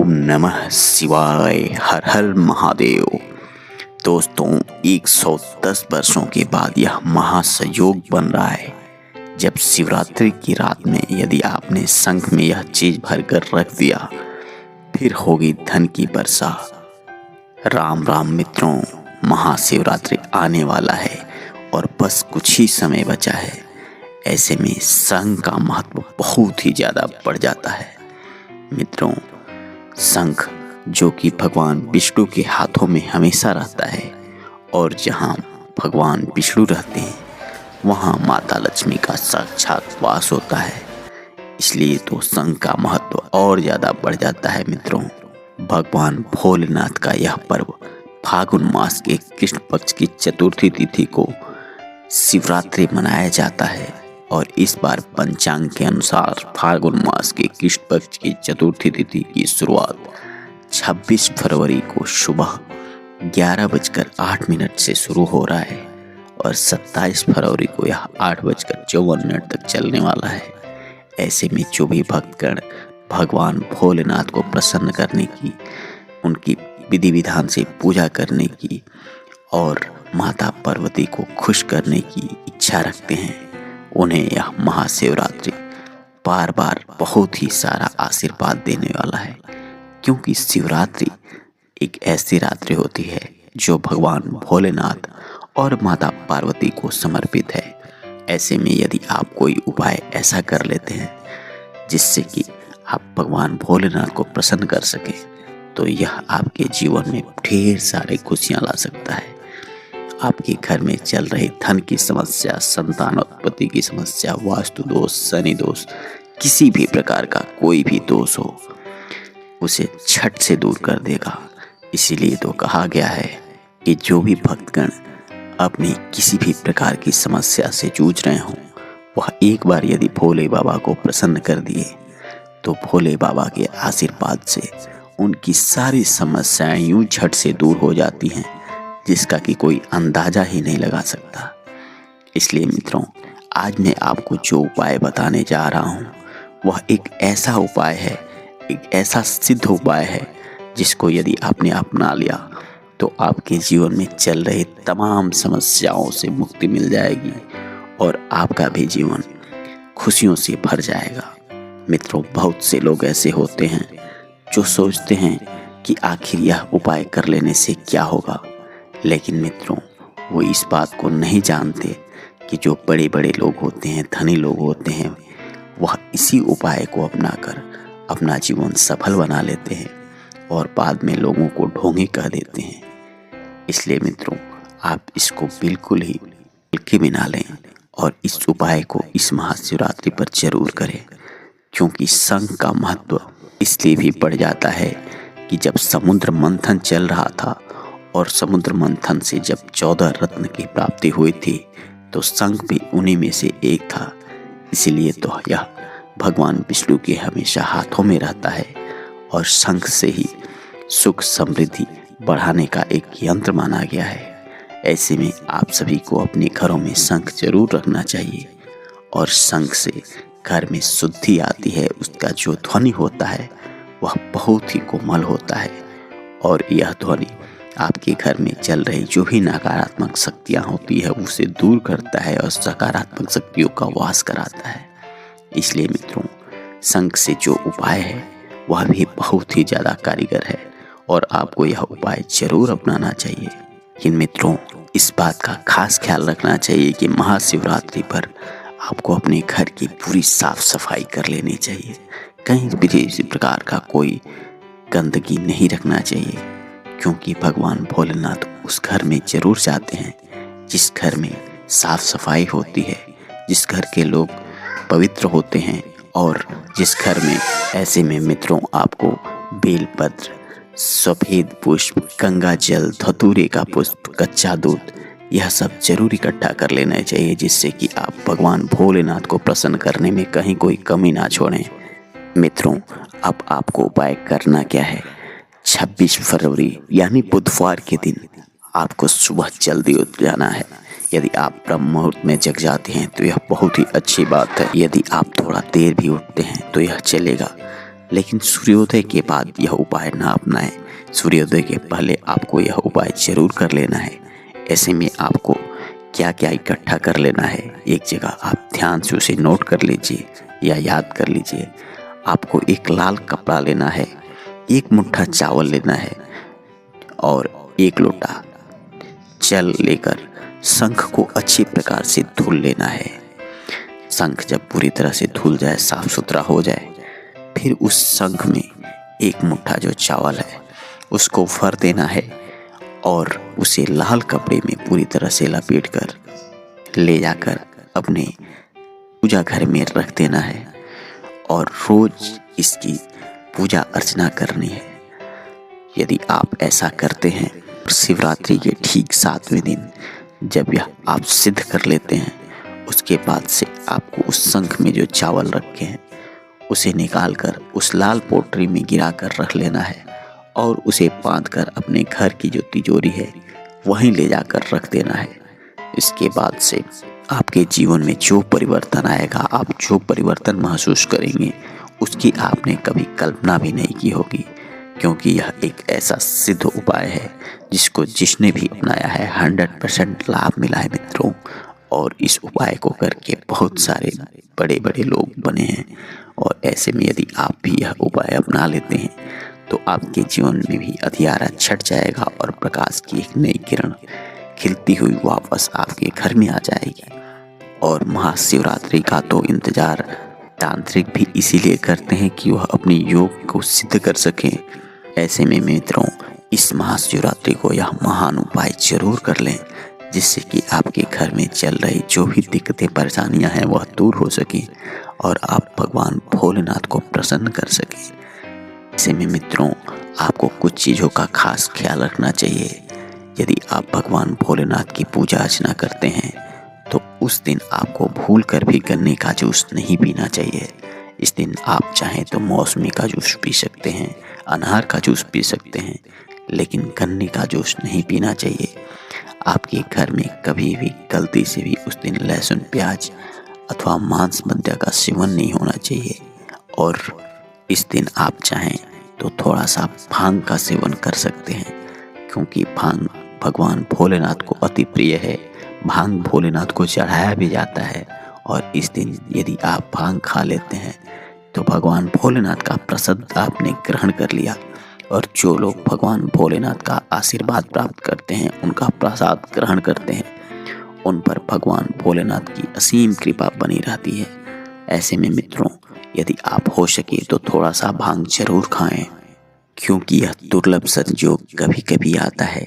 ओम नमः शिवाय। हर हर महादेव। दोस्तों, 110 वर्षों के बाद यह महासंयोग बन रहा है जब शिवरात्रि की रात में यदि आपने शंख में यह चीज भरकर रख दिया, फिर होगी धन की वर्षा। राम राम मित्रों, महाशिवरात्रि आने वाला है और बस कुछ ही समय बचा है। ऐसे में शंख का महत्व बहुत ही ज्यादा बढ़ जाता है। मित्रों, शंख जो कि भगवान विष्णु के हाथों में हमेशा रहता है, और जहाँ भगवान विष्णु रहते हैं वहाँ माता लक्ष्मी का साक्षात वास होता है। इसलिए तो शंख का महत्व और ज़्यादा बढ़ जाता है। मित्रों, भगवान भोलेनाथ का यह पर्व फागुन मास के कृष्ण पक्ष की चतुर्थी तिथि को शिवरात्रि मनाया जाता है, और इस बार पंचांग के अनुसार फागुन मास के कृष्ण पक्ष की चतुर्थी तिथि की शुरुआत 26 फरवरी को सुबह 11:08 से शुरू हो रहा है और 27 फरवरी को यह 8:54 तक चलने वाला है। ऐसे में जो भी भक्तगण भगवान भोलेनाथ को प्रसन्न करने की, उनकी विधि विधान से पूजा करने की और माता पार्वती को खुश करने की इच्छा रखते हैं, उन्हें यह महाशिवरात्रि बार बार बहुत ही सारा आशीर्वाद देने वाला है। क्योंकि शिवरात्रि एक ऐसी रात्रि होती है जो भगवान भोलेनाथ और माता पार्वती को समर्पित है। ऐसे में यदि आप कोई उपाय ऐसा कर लेते हैं जिससे कि आप भगवान भोलेनाथ को प्रसन्न कर सकें, तो यह आपके जीवन में ढेर सारी खुशियां ला सकता है। आपके घर में चल रही धन की समस्या, संतान उत्पत्ति की समस्या, वास्तु दोष, शनि दोष, किसी भी प्रकार का कोई भी दोष हो, उसे झट से दूर कर देगा। इसीलिए तो कहा गया है कि जो भी भक्तगण अपनी किसी भी प्रकार की समस्या से जूझ रहे हों, वह एक बार यदि भोले बाबा को प्रसन्न कर दिए तो भोले बाबा के आशीर्वाद से उनकी सारी समस्याएं यूं झट से दूर हो जाती हैं जिसका कि कोई अंदाजा ही नहीं लगा सकता। इसलिए मित्रों, आज मैं आपको जो उपाय बताने जा रहा हूँ वह एक ऐसा उपाय है, एक ऐसा सिद्ध उपाय है जिसको यदि आपने अपना लिया तो आपके जीवन में चल रही तमाम समस्याओं से मुक्ति मिल जाएगी और आपका भी जीवन खुशियों से भर जाएगा। मित्रों, बहुत से लोग ऐसे होते हैं जो सोचते हैं कि आखिर यह उपाय कर लेने से क्या होगा, लेकिन मित्रों वो इस बात को नहीं जानते कि जो बड़े बड़े लोग होते हैं, धनी लोग होते हैं, वह इसी उपाय को अपनाकर अपना जीवन सफल बना लेते हैं और बाद में लोगों को ढोंगी कह देते हैं। इसलिए मित्रों, आप इसको बिल्कुल ही हल्के में ना लें और इस उपाय को इस महाशिवरात्रि पर जरूर करें। क्योंकि शंख का महत्व इसलिए भी बढ़ जाता है कि जब समुद्र मंथन चल रहा था और समुद्र मंथन से जब 14 रत्न की प्राप्ति हुई थी, तो शंख भी उन्हीं में से एक था। इसीलिए तो यह भगवान विष्णु के हमेशा हाथों में रहता है और शंख से ही सुख समृद्धि बढ़ाने का एक यंत्र माना गया है। ऐसे में आप सभी को अपने घरों में शंख जरूर रखना चाहिए, और शंख से घर में शुद्धि आती है। उसका जो ध्वनि होता है वह बहुत ही कोमल होता है, और यह ध्वनि आपके घर में चल रही जो भी नकारात्मक शक्तियाँ होती है उसे दूर करता है और सकारात्मक शक्तियों का वास कराता है। इसलिए मित्रों, शंख से जो उपाय है वह भी बहुत ही ज़्यादा कारीगर है और आपको यह उपाय जरूर अपनाना चाहिए। लेकिन मित्रों, इस बात का खास ख्याल रखना चाहिए कि महाशिवरात्रि पर आपको अपने घर की पूरी साफ सफाई कर लेनी चाहिए। कहीं भी किसी प्रकार का कोई गंदगी नहीं रखना चाहिए, क्योंकि भगवान भोलेनाथ उस घर में जरूर जाते हैं जिस घर में साफ सफाई होती है, जिस घर के लोग पवित्र होते हैं, और जिस घर में ऐसे में मित्रों आपको बेलपत्र, सफेद पुष्प, गंगा जल, धतूरे का पुष्प, कच्चा दूध, यह सब जरूर इकट्ठा कर लेना चाहिए, जिससे कि आप भगवान भोलेनाथ को प्रसन्न करने में कहीं कोई कमी ना छोड़ें। मित्रों, अब आपको उपाय करना क्या है। 26 फरवरी यानी बुधवार के दिन आपको सुबह जल्दी उठ जाना है। यदि आप ब्रह्म मुहूर्त में जग जाते हैं तो यह बहुत ही अच्छी बात है। यदि आप थोड़ा देर भी उठते हैं तो यह चलेगा। लेकिन सूर्योदय के बाद यह उपाय ना अपनाएं। सूर्योदय के पहले आपको यह उपाय जरूर कर लेना है। ऐसे में आपको क्या क्या इकट्ठा कर लेना है, एक जगह आप ध्यान से उसे नोट कर लीजिए या याद कर लीजिए। आपको एक लाल कपड़ा लेना है, एक मुट्ठा चावल लेना है और एक लोटा जल लेकर शंख को अच्छी प्रकार से धुल लेना है। शंख जब पूरी तरह से धुल जाए, साफ सुथरा हो जाए, फिर उस शंख में एक मुट्ठा जो चावल है उसको भर देना है और उसे लाल कपड़े में पूरी तरह से लपेट कर ले जाकर अपने पूजा घर में रख देना है और रोज इसकी पूजा अर्चना करनी है। यदि आप ऐसा करते हैं, शिवरात्रि के ठीक 7वें दिन जब यह आप सिद्ध कर लेते हैं, उसके बाद से आपको उस शंख में जो चावल रखे हैं उसे निकालकर उस लाल पोटली में गिरा कर रख लेना है और उसे बांधकर अपने घर की जो तिजोरी है वहीं ले जाकर रख देना है। इसके बाद से आपके जीवन में जो परिवर्तन आएगा, आप जो परिवर्तन महसूस करेंगे उसकी आपने कभी कल्पना भी नहीं की होगी, क्योंकि यह एक ऐसा सिद्ध उपाय है जिसको जिसने भी अपनाया है 100% लाभ मिला है मित्रों। और इस उपाय को करके बहुत सारे बड़े बड़े लोग बने हैं। और ऐसे में यदि आप भी यह उपाय अपना लेते हैं तो आपके जीवन में भी अंधियारा छट जाएगा और प्रकाश की एक नई किरण खिलती हुई वापस आपके घर में आ जाएगी। और महाशिवरात्रि का तो इंतजार तांत्रिक भी इसीलिए करते हैं कि वह अपनी योग को सिद्ध कर सकें। ऐसे में मित्रों, इस महाशिवरात्रि को यह महान उपाय जरूर कर लें, जिससे कि आपके घर में चल रही जो भी दिक्कतें परेशानियां हैं वह दूर हो सके और आप भगवान भोलेनाथ को प्रसन्न कर सकें। ऐसे में मित्रों, आपको कुछ चीज़ों का खास ख्याल रखना चाहिए। यदि आप भगवान भोलेनाथ की पूजा अर्चना करते हैं तो उस दिन आपको भूल कर भी गन्ने का जूस नहीं पीना चाहिए। इस दिन आप चाहें तो मौसमी का जूस पी सकते हैं, अनार का जूस पी सकते हैं, लेकिन गन्ने का जूस नहीं पीना चाहिए। आपके घर में कभी भी गलती से भी उस दिन लहसुन, प्याज अथवा मांस मद्य का सेवन नहीं होना चाहिए। और इस दिन आप चाहें तो थोड़ा सा भांग का सेवन कर सकते हैं, क्योंकि भांग भगवान भोलेनाथ को अति प्रिय है। भांग भोलेनाथ को चढ़ाया भी जाता है और इस दिन यदि आप भांग खा लेते हैं तो भगवान भोलेनाथ का प्रसाद आपने ग्रहण कर लिया। और जो लोग भगवान भोलेनाथ का आशीर्वाद प्राप्त करते हैं, उनका प्रसाद ग्रहण करते हैं, उन पर भगवान भोलेनाथ की असीम कृपा बनी रहती है। ऐसे में मित्रों, यदि आप हो सके तो थोड़ा सा भांग जरूर खाएं, क्योंकि यह दुर्लभ संयोग कभी कभी आता है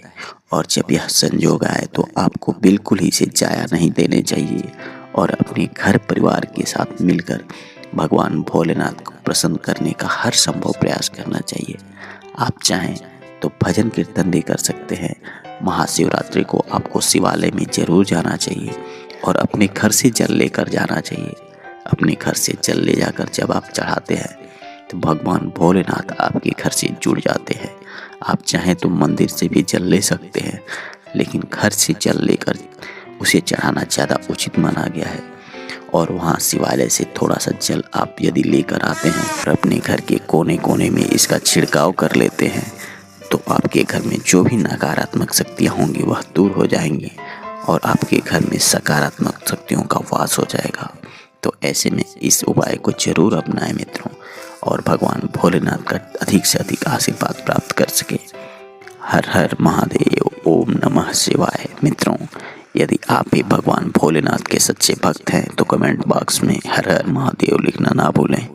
और जब यह संयोग आए तो आपको बिल्कुल ही इसे जाया नहीं देने चाहिए और अपने घर परिवार के साथ मिलकर भगवान भोलेनाथ को प्रसन्न करने का हर संभव प्रयास करना चाहिए। आप चाहें तो भजन कीर्तन भी कर सकते हैं। महाशिवरात्रि को आपको शिवालय में जरूर जाना चाहिए और अपने घर से जल लेकर जाना चाहिए। अपने घर से जल ले जाकर जब आप चढ़ाते हैं तो भगवान भोलेनाथ आपके घर से जुड़ जाते हैं। आप चाहें तो मंदिर से भी जल ले सकते हैं, लेकिन घर से जल लेकर उसे चढ़ाना ज़्यादा उचित माना गया है। और वहाँ शिवालय से थोड़ा सा जल आप यदि लेकर आते हैं और अपने घर के कोने कोने में इसका छिड़काव कर लेते हैं तो आपके घर में जो भी नकारात्मक शक्तियाँ होंगी वह दूर हो जाएंगी और आपके घर में सकारात्मक शक्तियों का वास हो जाएगा। तो ऐसे में इस उपाय को जरूर अपनाएं मित्रों, और भगवान भोलेनाथ का अधिक से अधिक आशीर्वाद प्राप्त कर सके। हर हर महादेव, ओम नमः शिवाय। मित्रों, यदि आप भी भगवान भोलेनाथ के सच्चे भक्त हैं तो कमेंट बॉक्स में हर हर महादेव लिखना ना भूलें।